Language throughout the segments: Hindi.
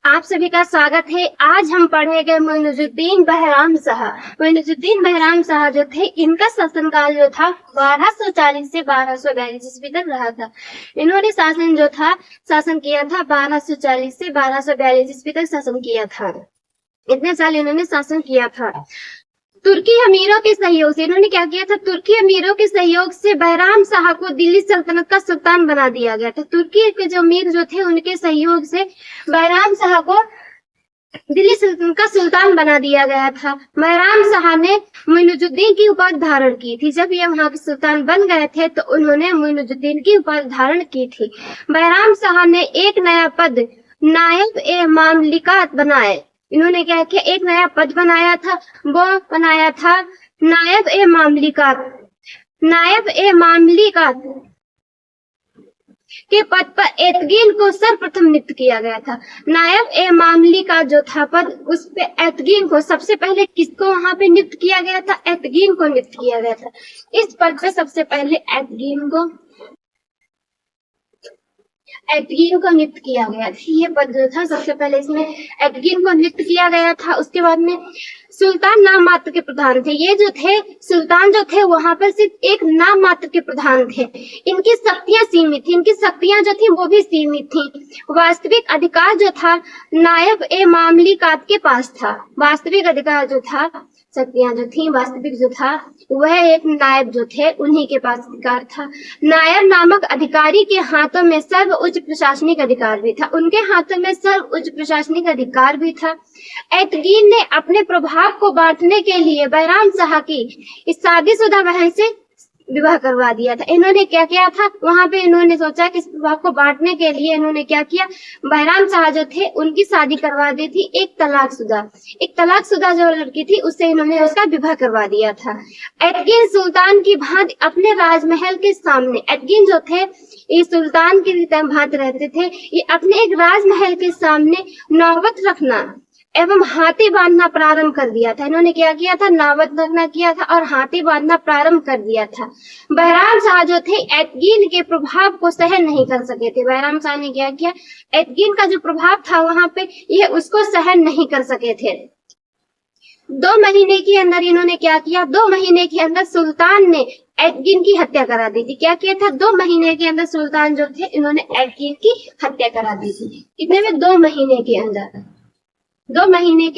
आप सभी का स्वागत है। आज हम पढ़ेंगे मोइनुद्दीन बहराम शाह। मोइनुद्दीन बहराम शाह जो थे, इनका शासनकाल जो था 1240 से 1242 ईस्वी तक रहा था। इन्होंने शासन किया था 1240 से 1242 ईस्वी तक शासन किया था। इतने साल इन्होंने शासन किया था। तुर्की अमीरों के सहयोग से इन्होंने क्या किया था? तुर्की अमीरों के सहयोग से बहराम शाह को दिल्ली सल्तनत का सुल्तान बना दिया गया था। तुर्की के जो अमीर जो थे, उनके सहयोग से बहराम शाह को दिल्ली सल्तनत का सुल्तान बना दिया गया था। बहराम शाह ने मोइनुद्दीन की उपाधि धारण की थी। जब ये वहां के सुल्तान बन गए थे तो उन्होंने मोइनुद्दीन की उपाधि धारण की थी। बहराम शाह ने एक नया पद नायब ए मामलिकात बनाए। इन्होंने क्या किया? एक नया पद बनाया था, वो बनाया था नायब ए मामलिकात। नायब ए मामलिकात के पद पर एतगीन को सर्वप्रथम नियुक्त किया गया था। नायब ए मामली का जो था पद, उस पे एतगीन को सबसे पहले किसको वहां पे नियुक्त किया गया था? एतगीन को नियुक्त किया गया था। इस पद पे सबसे पहले एतगीन को नियुक्त किया गया था। ये पद जो था, सबसे पहले इसमें एतगीन को नियुक्त किया गया था। उसके बाद में सुल्तान नाम मात्र के प्रधान थे। ये जो थे सुल्तान जो थे, वहां पर सिर्फ एक नाम मात्र के प्रधान थे। इनकी शक्तियां सीमित थी। इनकी शक्तियां जो थी वो भी सीमित थी। वास्तविक अधिकार जो था नायब ए मामलिकात के पास था। वास्तविक अधिकार जो था, शक्तियां जो थी, वास्तविक जो था, वह एक नायब जो थे उन्हीं के पास अधिकार था। नायब नामक अधिकारी के हाथों में सर्वोच्च प्रशासनिक अधिकार भी था। उनके हाथों में सर्वोच्च प्रशासनिक अधिकार भी था। एतगीन ने अपने प्रभाव को बांटने के लिए बहराम शाह की इस शादीशुदा बहन से विवाह करवा दिया था। इन्होंने क्या किया था? वहां पे इन्होंने सोचा कि इस प्रभाव को बांटने के लिए इन्होंने क्या किया? बहराम शाह जो थे, उनकी शादी करवा दी थी एक तलाकशुदा जो लड़की थी, उससे इन्होंने उसका विवाह करवा दिया था। एतगीन सुल्तान की भांति अपने राजमहल के सामने, एतगीन जो थे ये सुल्तान की भांति रहते थे। ये अपने एक राजमहल के सामने नौबत रखना एवं हाथी बांधना प्रारंभ कर दिया था। इन्होंने क्या किया था? नौबत रखना किया था और हाथी बांधना प्रारंभ कर दिया था। बहराम शाह जो थे एतगीन के प्रभाव को सहन नहीं कर सके थे। बहराम शाह ने क्या किया? एतगीन का जो प्रभाव था वहां पे, ये उसको सहन नहीं कर सके थे। 2 महीने के अंदर इन्होंने क्या किया? 2 महीने के अंदर सुल्तान ने एतगीन की हत्या करा दी थी। क्या किया था? 2 महीने के अंदर सुल्तान जो थे, इन्होंने एतगीन की हत्या करा दी थी। कितने में? 2 महीने के अंदर। 2 महीने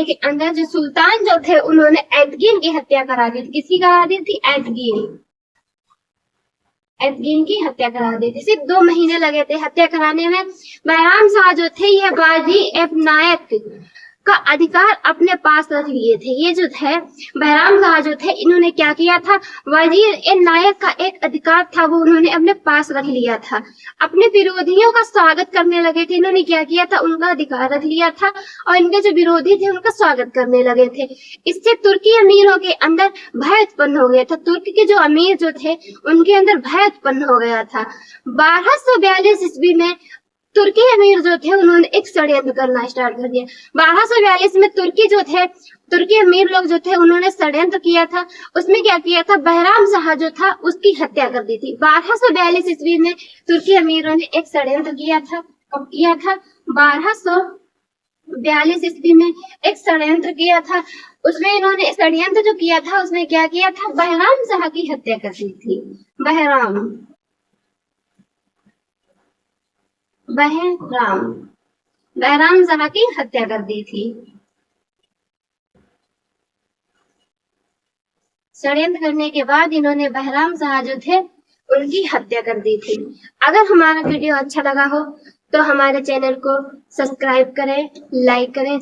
के अंदर जो सुल्तान जो थे, उन्होंने एतगीन की हत्या करा दी थी। किसकी करा दी थी? एतगीन की हत्या करा दी थी। सिर्फ 2 महीने लगे थे हत्या कराने में। बहराम शाह जो थे, यह बाजी एफ नायक का अधिकार अपने पास रख लिए थे। ये जो थे बहराम शाह जो थे, इन्होंने क्या किया था? वजीर ए नायक का एक अधिकार था, वो उन्होंने अपने पास रख लिया था। अपने विरोधियों का स्वागत करने लगे थे। इन्होंने क्या किया था? उनका अधिकार रख लिया था और इनके जो विरोधी थे उनका स्वागत करने लगे थे। इससे तुर्की अमीरों के अंदर भय उत्पन्न हो गया था। तुर्की के जो अमीर जो थे, उनके अंदर भय उत्पन्न हो गया था। 1242 ईस्वी में तुर्की अमीर जो थे, उन्होंने एक षड्यंत्र करना स्टार्ट कर दिया। 1242 में तुर्की अमीर लोग जो थे, उन्होंने षड्यंत्र किया था। उसमें क्या किया था? बहराम शाह जो था, उसकी हत्या कर दी थी। 1242 ईस्वी में तुर्की अमीरों ने एक षड्यंत्र किया था। कब किया था? 1242 ईस्वी में एक षड्यंत्र किया था। उसमें इन्होंने षड्यंत्र जो किया था, उसमें क्या किया था? बहराम शाह की हत्या कर दी थी। बहराम शाह की हत्या कर दी थी। षड्यंत्र करने के बाद इन्होंने बहराम शाह जो थे, उनकी हत्या कर दी थी। अगर हमारा वीडियो अच्छा लगा हो तो हमारे चैनल को सब्सक्राइब करें, लाइक करें।